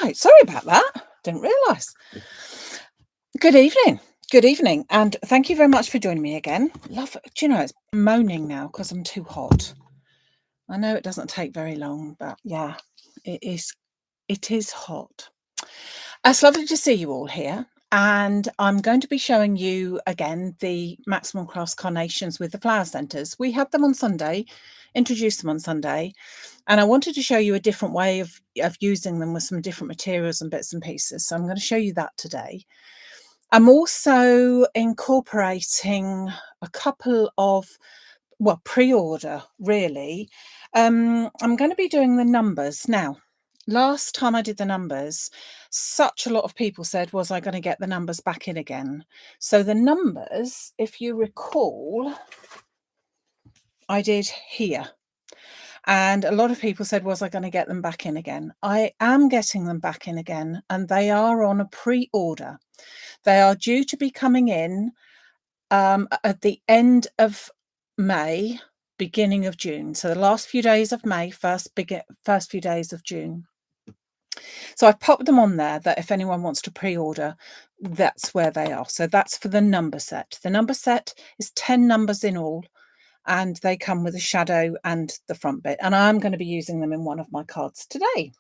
Right, sorry about that. Didn't realise. Good evening. Good evening, and thank you very much for joining me again. Love, do you know, it's moaning now because I'm too hot. I know it doesn't take very long, but yeah, it is. It is hot. It's lovely to see you all here, and I'm going to be showing you again the Maximum Crafts carnations with the flower centres. We had them on Sunday, introduced them on Sunday, and I wanted to show you a different way of using them with some different materials and bits and pieces. So I'm going to show you that today. I'm also incorporating a couple of, well, pre-order really. I'm going to be doing the numbers now. Last time I did the numbers, such a lot of people said, was I going to get the numbers back in again? So the numbers, if you recall, I did here. And a lot of people said, was I going to get them back in again? I am getting them back in again, and they are on a pre-order. They are due to be coming in at the end of May, beginning of June. So the last few days of May, first few days of June. So I've popped them on there that if anyone wants to pre-order, that's where they are. So that's for the number set. The number set is 10 numbers in all, and they come with a shadow and the front bit. And I'm going to be using them in one of my cards today.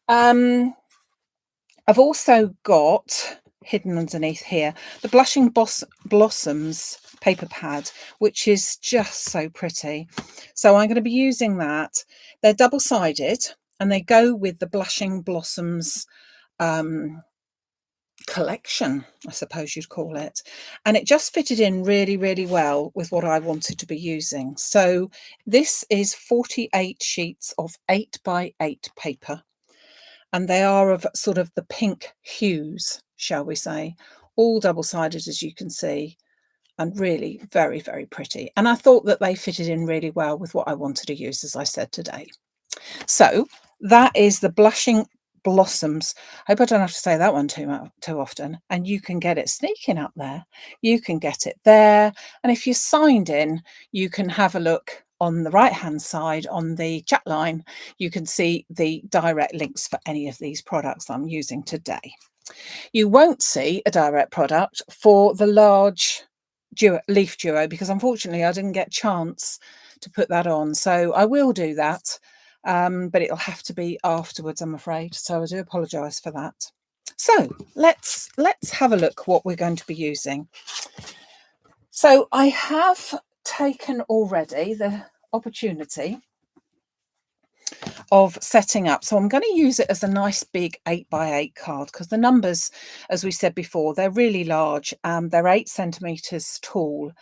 I've also got hidden underneath here the Blushing Blossoms paper pad, which is just so pretty. So I'm going to be using that. They're double-sided and they go with the Blushing Blossoms collection, I suppose you'd call it, and it just fitted in really, really well with what I wanted to be using. So this is 48 sheets of 8x8 paper, and they are of sort of the pink hues, shall we say, all double-sided, as you can see, and really very, very pretty. And I thought that they fitted in really well with what I wanted to use, as I said today. So that is the Blushing Blossoms. I hope I don't have to say that one too often. And you can get it sneaking up there. You can get it there. And if you're signed in, you can have a look on the right hand side on the chat line. You can see the direct links for any of these products I'm using today. You won't see a direct product for the large leaf duo because unfortunately I didn't get a chance to put that on. So I will do that. But it'll have to be afterwards, I'm afraid. So I do apologise for that. So let's have a look what we're going to be using. So I have taken already the opportunity of setting up. So I'm going to use it as a nice big 8x8 card because the numbers, as we said before, they're really large. They're 8 centimetres tall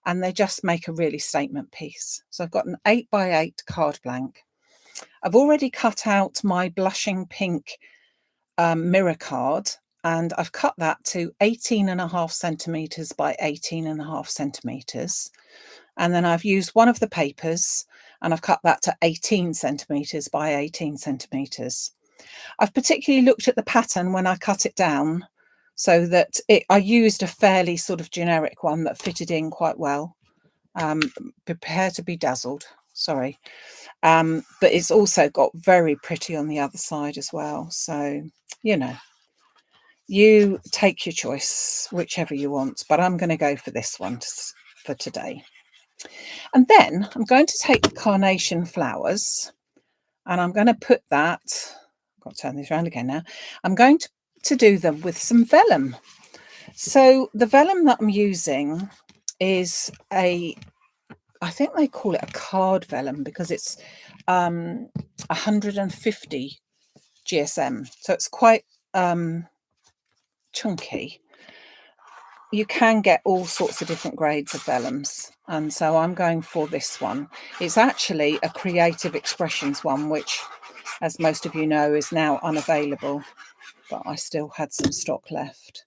and they just make a really statement piece. So I've got an 8x8 card blank. I've already cut out my blushing pink mirror card, and I've cut that to 18.5 centimetres by 18.5 centimetres. And then I've used one of the papers and I've cut that to 18 centimetres by 18 centimetres. I've particularly looked at the pattern when I cut it down so that I used a fairly sort of generic one that fitted in quite well. Prepare to be dazzled. Sorry. But it's also got very pretty on the other side as well. So, you know, you take your choice, whichever you want, but I'm going to go for this one for today. And then I'm going to take the carnation flowers and I'm going to put that, I've got to turn this around again now. I'm going to do them with some vellum. So the vellum that I'm using is I think they call it a card vellum because it's 150 GSM. So it's quite chunky. You can get all sorts of different grades of vellums. And so I'm going for this one. It's actually a Creative Expressions one, which, as most of you know, is now unavailable. But I still had some stock left.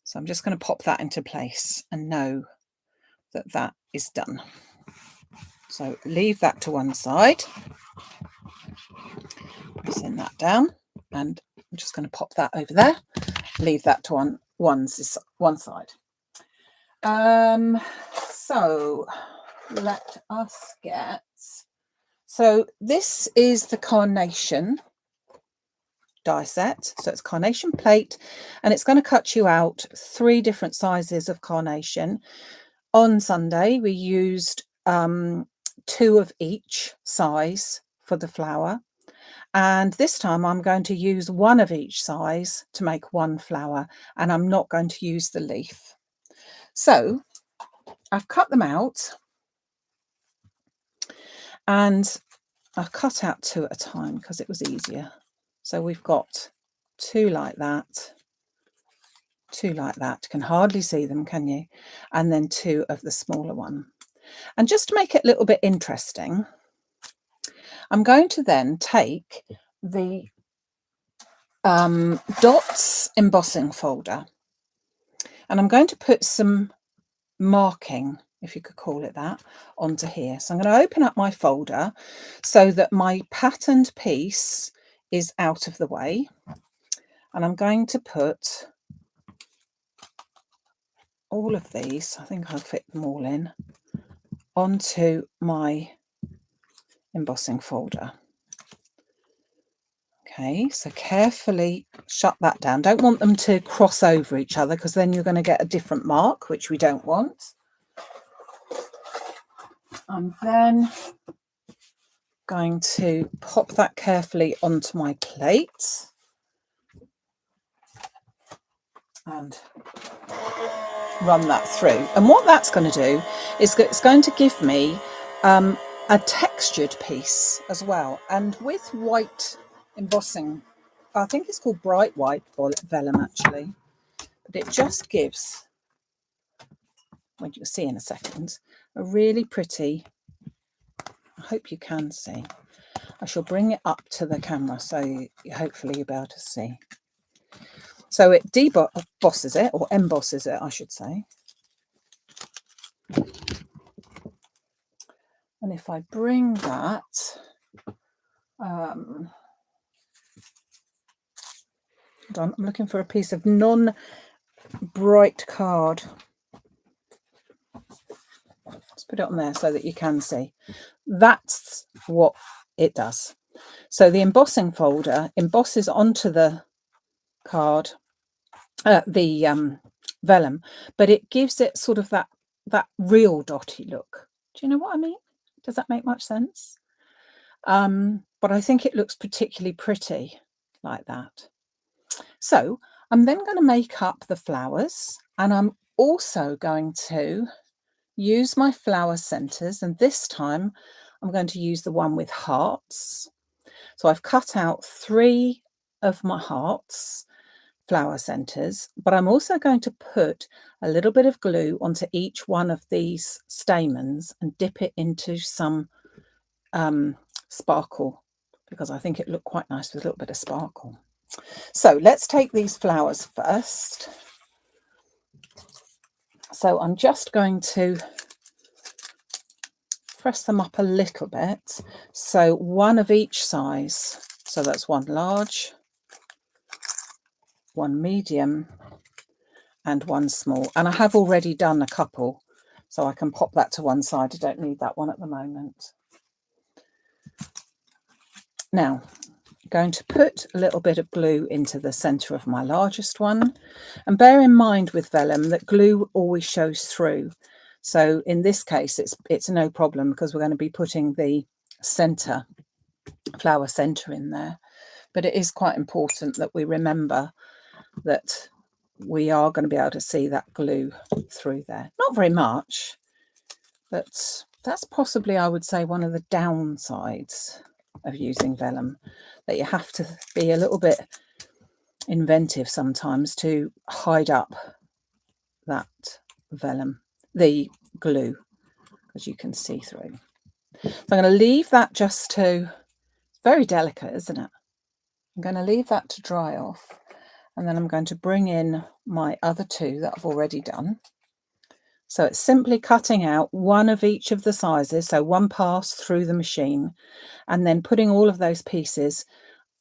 So I'm just going to pop that into place and know that that is done. So leave that to one side. Pressing that down, and I'm just going to pop that over there. Leave that to one side. So let us get. So this is the carnation, die set. So it's carnation plate, and it's going to cut you out 3 different sizes of carnation. On Sunday, we used 2 of each size for the flower. And this time I'm going to use 1 of each size to make 1 flower, and I'm not going to use the leaf. So I've cut them out, and I've cut out 2 at a time because it was easier. So we've got 2 like that, 2 like that. You can hardly see them, can you? And then 2 of the smaller one. And just to make it a little bit interesting, I'm going to then take the dots embossing folder, and I'm going to put some marking, if you could call it that, onto here. So I'm going to open up my folder so that my patterned piece is out of the way, and I'm going to put all of these, I think I'll fit them all in, onto my embossing folder. Okay, so carefully shut that down. Don't want them to cross over each other, because then you're going to get a different mark, which we don't want. I'm then going to pop that carefully onto my plate and run that through. And what that's going to do is it's going to give me a textured piece as well. And with white embossing, I think it's called bright white vellum actually, but it just gives, what you'll see in a second, a really pretty, I hope you can see. I shall bring it up to the camera so hopefully you'll be able to see. So it debosses it, or embosses it, I should say. And if I bring that, I'm looking for a piece of non-bright card. Let's put it on there so that you can see. That's what it does. So the embossing folder embosses onto the card, the vellum, but it gives it sort of that real dotty look. Do you know what I mean? Does that make much sense? But I think it looks particularly pretty like that. So I'm then going to make up the flowers, and I'm also going to use my flower centers, and this time I'm going to use the one with hearts. So I've cut out 3 of my hearts flower centers, but I'm also going to put a little bit of glue onto each one of these stamens and dip it into some sparkle, because I think it looked quite nice with a little bit of sparkle. So let's take these flowers first. So I'm just going to press them up a little bit, so 1 of each size. So that's 1 large, 1 medium, and 1 small. And I have already done a couple, so I can pop that to one side. I don't need that one at the moment. Now, I'm going to put a little bit of glue into the center of my largest one, and bear in mind with vellum that glue always shows through. So in this case, it's no problem, because we're going to be putting the flower center in there. But it is quite important that we remember that we are going to be able to see that glue through there. Not very much, but that's possibly, I would say, one of the downsides of using vellum, that you have to be a little bit inventive sometimes to hide up that vellum, the glue, because you can see through. So I'm going to leave that just to, it's very delicate, isn't it? I'm going to leave that to dry off, and then I'm going to bring in my other 2 that I've already done. So it's simply cutting out 1 of each of the sizes, so 1 pass through the machine, and then putting all of those pieces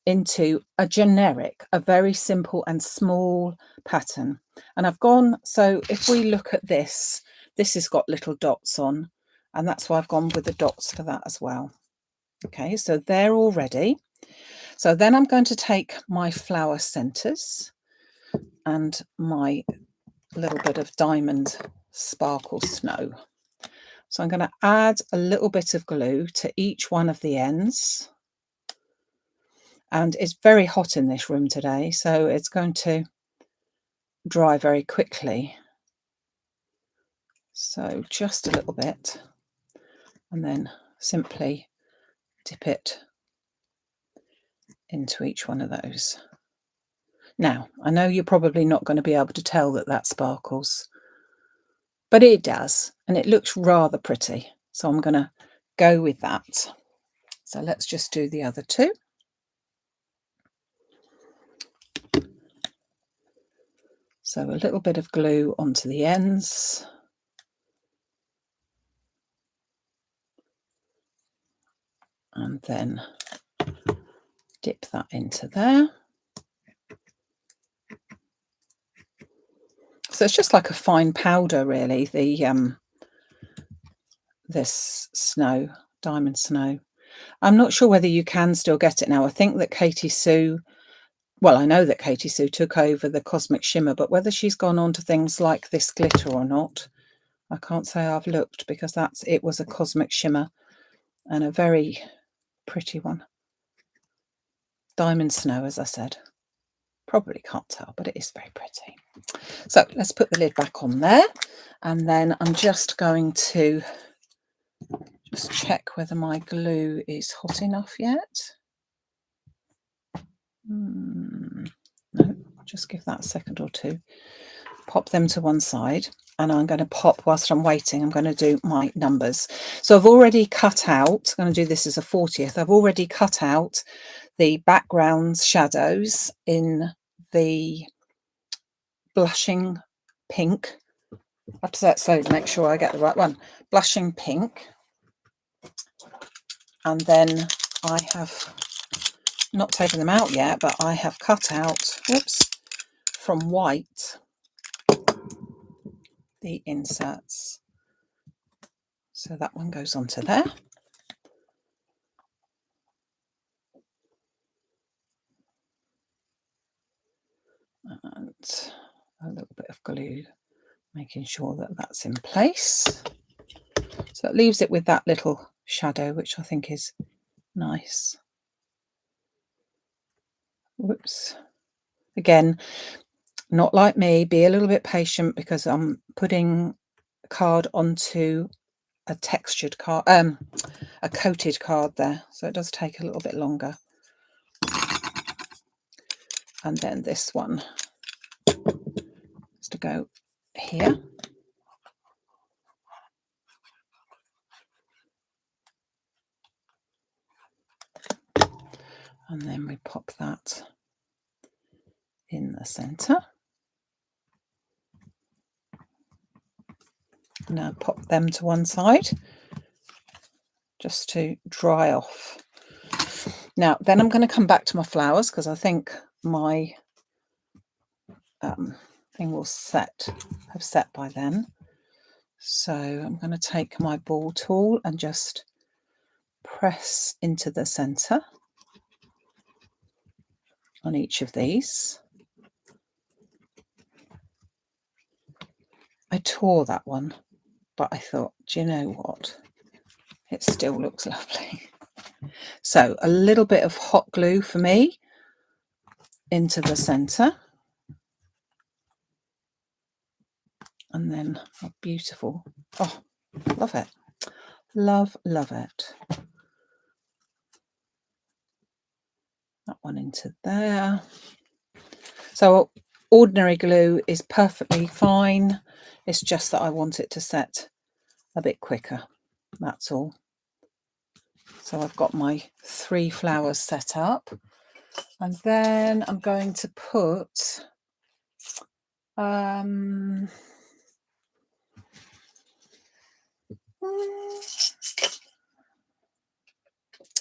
into a generic, a very simple and small pattern. And I've gone, so if we look at this has got little dots on, and that's why I've gone with the dots for that as well. Okay, so they're all ready. So then I'm going to take my flower centers and my little bit of diamond sparkle snow. So I'm going to add a little bit of glue to each one of the ends. And it's very hot in this room today, so it's going to dry very quickly. So just a little bit, and then simply dip it into each one of those. Now, I know you're probably not going to be able to tell that that sparkles, but it does, and it looks rather pretty. So I'm going to go with that. So let's just do the other two. So a little bit of glue onto the ends. And then dip that into there. So it's just like a fine powder, really, the this snow, diamond snow. I'm not sure whether you can still get it now. I think that Katie Sue, well, I know that Katie Sue took over the Cosmic Shimmer, but whether she's gone on to things like this glitter or not, I can't say I've looked, because it was a Cosmic Shimmer and a very pretty one. Diamond snow, as I said. Probably can't tell, but it is very pretty. So let's put the lid back on there, and then I'm just going to just check whether my glue is hot enough yet. No, just give that a second or two. Pop them to one side, and I'm going to pop, whilst I'm waiting, I'm going to do my numbers. So I've already cut out, I'm going to do this as a 40th, I've already cut out the backgrounds shadows in the blushing pink. I have to say it slowly to make sure I get the right one. Blushing pink. And then I have not taken them out yet, but I have cut out, whoops, from white, the inserts. So that one goes onto there. And a little bit of glue, making sure that that's in place. So it leaves it with that little shadow, which I think is nice. Whoops. Again, not like me, be a little bit patient, because I'm putting a card onto a textured card, a coated card there. So it does take a little bit longer. And then this one is to go here. And then we pop that in the center. Now pop them to one side just to dry off. Now then I'm going to come back to my flowers, because I think my thing will have set by then. So I'm going to take my ball tool and just press into the center on each of these. I tore that one, but I thought, do you know what? It still looks lovely. So a little bit of hot glue for me into the center. And then a beautiful, oh, love it. Love it. That one into there. So ordinary glue is perfectly fine. It's just that I want it to set a bit quicker. That's all. So I've got my 3 flowers set up. And then I'm going to put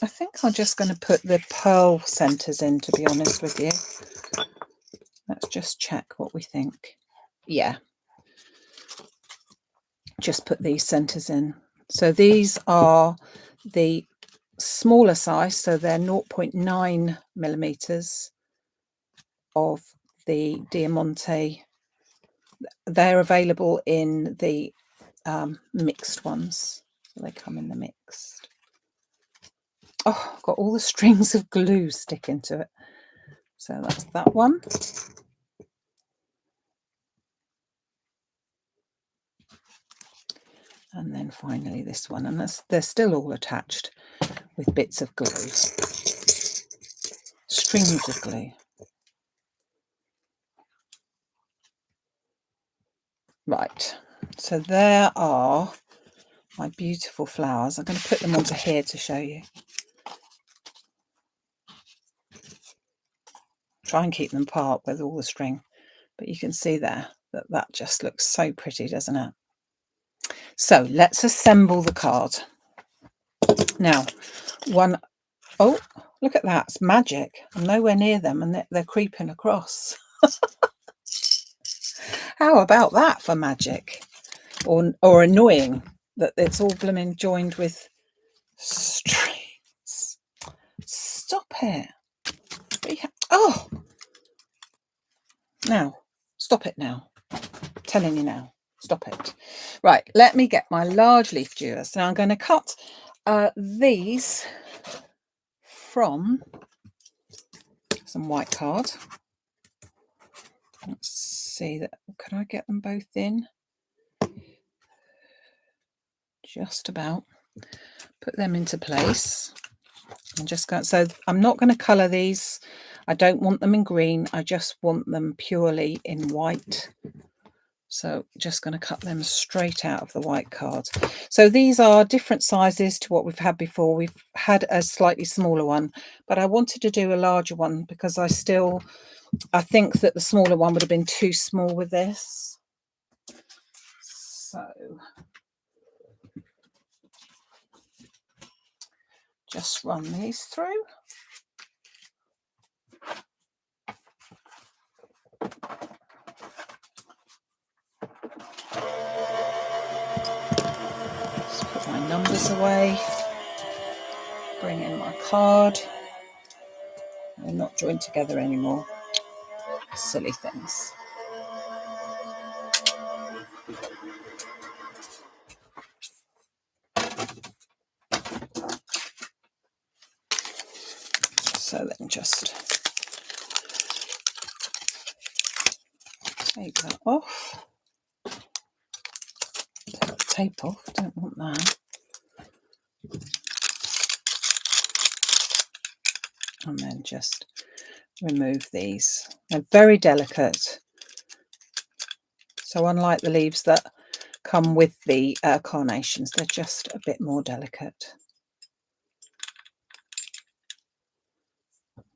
I think I'm just going to put the pearl centers in, to be honest with you. Let's just check what we think. Yeah. Just put these centers in. So these are the smaller size, so they're 0.9 millimeters of the Diamante. They're available in the mixed ones, so they come in the mixed. Oh, I've got all the strings of glue sticking to it. So that's that one. And then finally this one, and they're still all attached with bits of glue, strings of glue. Right, so there are my beautiful flowers. I'm going to put them onto here to show you. Try and keep them apart with all the string, but you can see there that that just looks so pretty, doesn't it? So let's assemble the card. Now, oh, look at that, it's magic. I'm nowhere near them and they're creeping across. How about that for magic? Or annoying that it's all blooming joined with strings. Stop it. Oh, now, stop it now. I'm telling you now, stop it. Right, let me get my large leaf dewars. Now I'm going to cut these from some white card. Let's see that. Can I get them both in? Just about. Put them into place. I'm just going. So I'm not going to colour these. I don't want them in green. I just want them purely in white. So just going to cut them straight out of the white card. So these are different sizes to what we've had before. We've had a slightly smaller one, but I wanted to do a larger one because I think that the smaller one would have been too small with this. So just run these through. Just put my numbers away. Bring in my card. They're not joined together anymore. Silly things. So then just take that off. Take the tape off, don't want that. And then just remove these. They're very delicate. So unlike the leaves that come with the carnations, they're just a bit more delicate.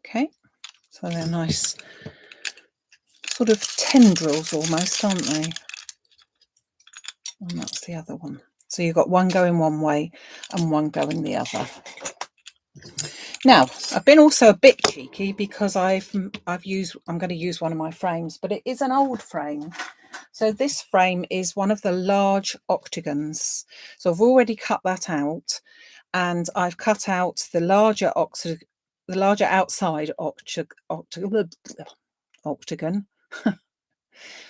Okay, so they're nice sort of tendrils almost, aren't they? And that's the other one. So you've got one going one way and one going the other. Now, I've been also a bit cheeky because I'm going to use one of my frames, but it is an old frame. So this frame is one of the large octagons. So I've already cut that out, and I've cut out the larger outside octagon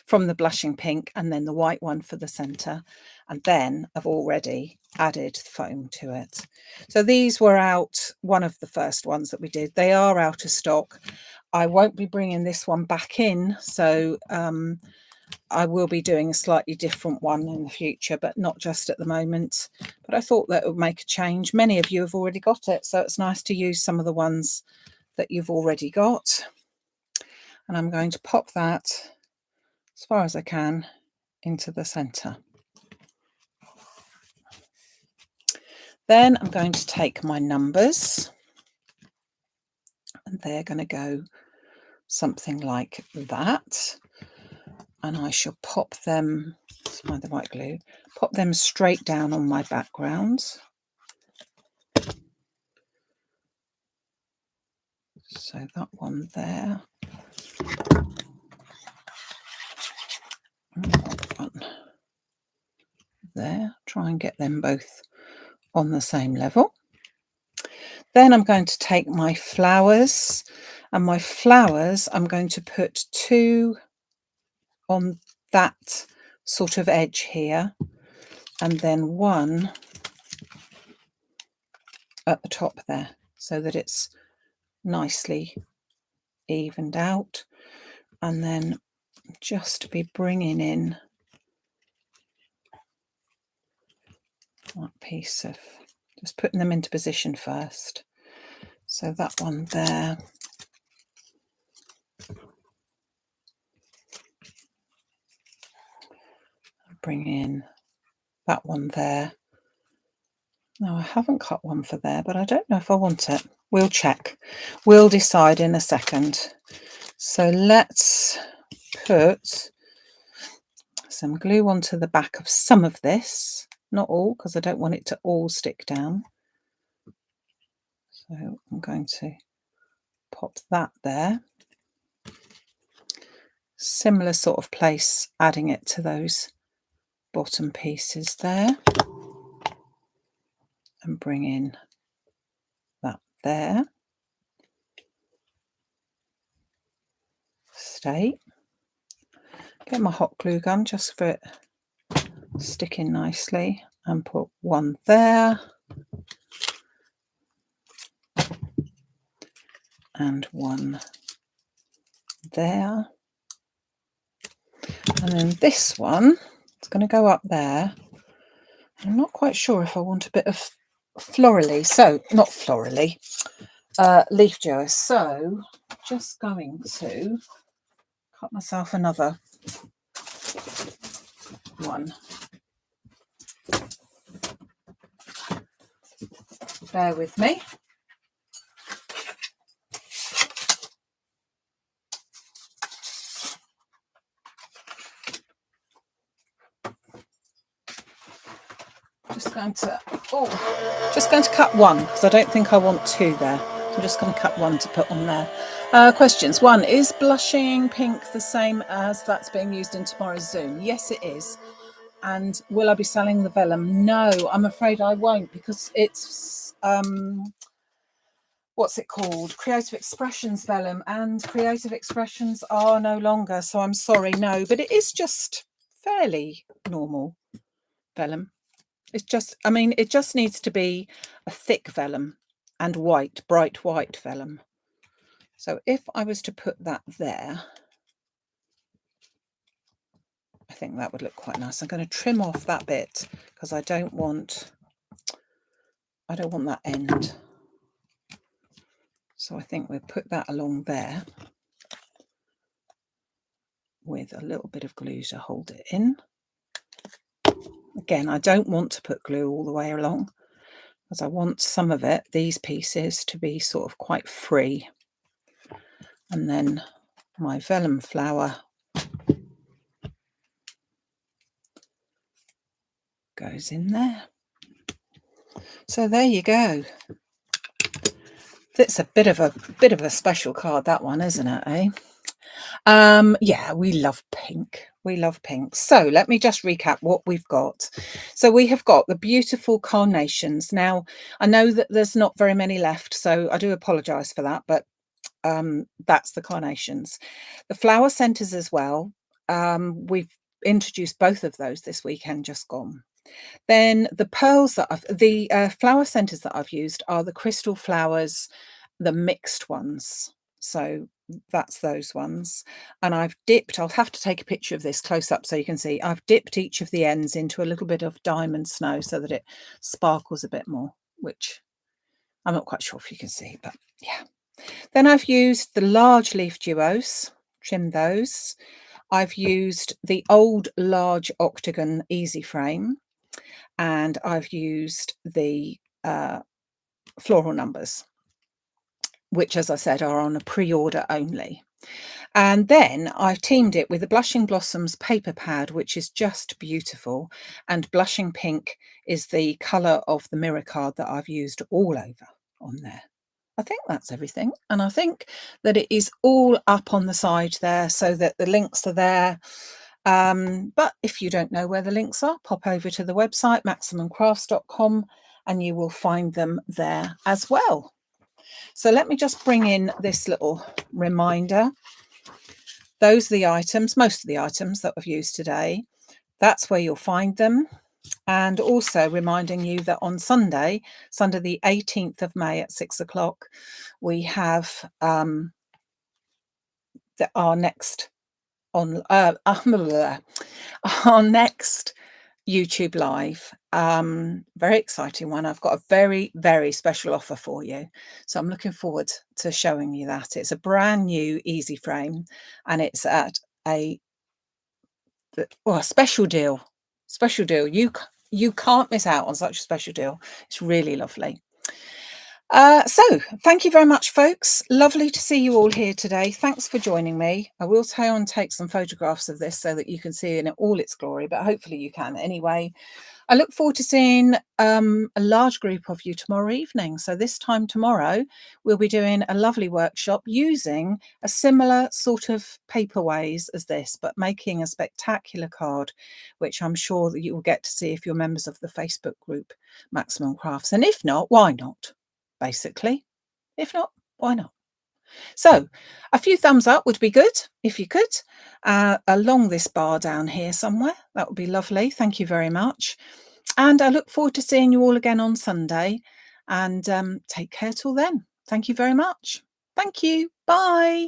from the blushing pink, and then the white one for the center. And then I've already added foam to it. So these were out, one of the first ones that we did. They are out of stock. I won't be bringing this one back in, so I will be doing a slightly different one in the future, but not just at the moment. But I thought that it would make a change. Many of you have already got it, so it's nice to use some of the ones that you've already got. And I'm going to pop that as far as I can into the center. Then I'm going to take my numbers, and they're going to go something like that. And I shall pop them, let's find the white glue, pop them straight down on my background. So that one there. And that one there. Try and get them both on the same level. Then I'm going to take my flowers, and my flowers I'm going to put 2 on that sort of edge here, and then 1 at the top there, so that it's nicely evened out. And then just be bringing in that piece of, just putting them into position first. So that one there, bring in that one there. No, I haven't cut one for there, but I don't know if I want it. We'll check. We'll decide in a second. So let's put some glue onto the back of some of this, not all, because I don't want it to all stick down. So I'm going to pop that there. Similar sort of place, adding it to those bottom pieces there. And bring in that there. Stay. Get my hot glue gun just for it sticking nicely, and put 1 there. And 1 there. And then this one, it's going to go up there. I'm not quite sure if I want a bit of florally, so not florally, leaf duo. So just going to cut myself another one. Bear with me. Just going to cut 1 because I don't think I want 2 there. So I'm just going to cut 1 to put on there. Questions. 1, is blushing pink the same as that's being used in tomorrow's Zoom? Yes, it is. And will I be selling the vellum? No, I'm afraid I won't, because it's what's it called? Creative Expressions vellum, and Creative Expressions are no longer. So I'm sorry, no, but it is just fairly normal vellum. It's just, I mean, it just needs to be a thick vellum and white, bright white vellum. So if I was to put that there, I think that would look quite nice. I'm going to trim off that bit because I don't want that end. So I think we'll put that along there with a little bit of glue to hold it in. Again, I don't want to put glue all the way along because I want some of it, these pieces, to be sort of quite free. And then my vellum flower goes in there. So there you go. It's a bit of a special card, that one, isn't it, eh? Yeah, we love pink. We love pink. So let me just recap what we've got. So we have got the beautiful carnations. Now, I know that there's not very many left, so I do apologise for that, but that's the carnations. The flower centres as well. We've introduced both of those this weekend just gone. Then the pearls that the flower centres that I've used are the crystal flowers, the mixed ones. So that's those ones. And I've dipped, I'll have to take a picture of this close up so you can see, I've dipped each of the ends into a little bit of diamond snow so that it sparkles a bit more, which I'm not quite sure if you can see, but yeah. Then I've used the large leaf duos, trimmed those. I've used the old large octagon easy frame, and I've used the floral numbers, which, as I said, are on a pre-order only. And then I've teamed it with the Blushing Blossoms paper pad, which is just beautiful. And Blushing Pink is the colour of the mirror card that I've used all over on there. I think that's everything. And I think that it is all up on the side there so that the links are there. But if you don't know where the links are, pop over to the website, maximumcrafts.com, and you will find them there as well. So let me just bring in this little reminder. Those are the items, most of the items that we've used today. That's where you'll find them. And also reminding you that on Sunday the 18th of May at 6 o'clock, we have our next our next YouTube live. Very exciting one. I've got a very, very special offer for you. So I'm looking forward to showing you that. It's a brand new easy frame, and it's at a special deal. Special deal. You can't miss out on such a special deal. It's really lovely. So thank you very much, folks. Lovely to see you all here today. Thanks for joining me. I will try and take some photographs of this so that you can see it in all its glory, but hopefully you can anyway. I look forward to seeing a large group of you tomorrow evening. So this time tomorrow, we'll be doing a lovely workshop using a similar sort of paperways as this, but making a spectacular card, which I'm sure that you will get to see if you're members of the Facebook group, Maximum Crafts. And if not, why not? Basically, if not, why not? So a few thumbs up would be good if you could, along this bar down here somewhere. That would be lovely. Thank you very much. And I look forward to seeing you all again on Sunday, and take care till then. Thank you very much. Thank you. Bye.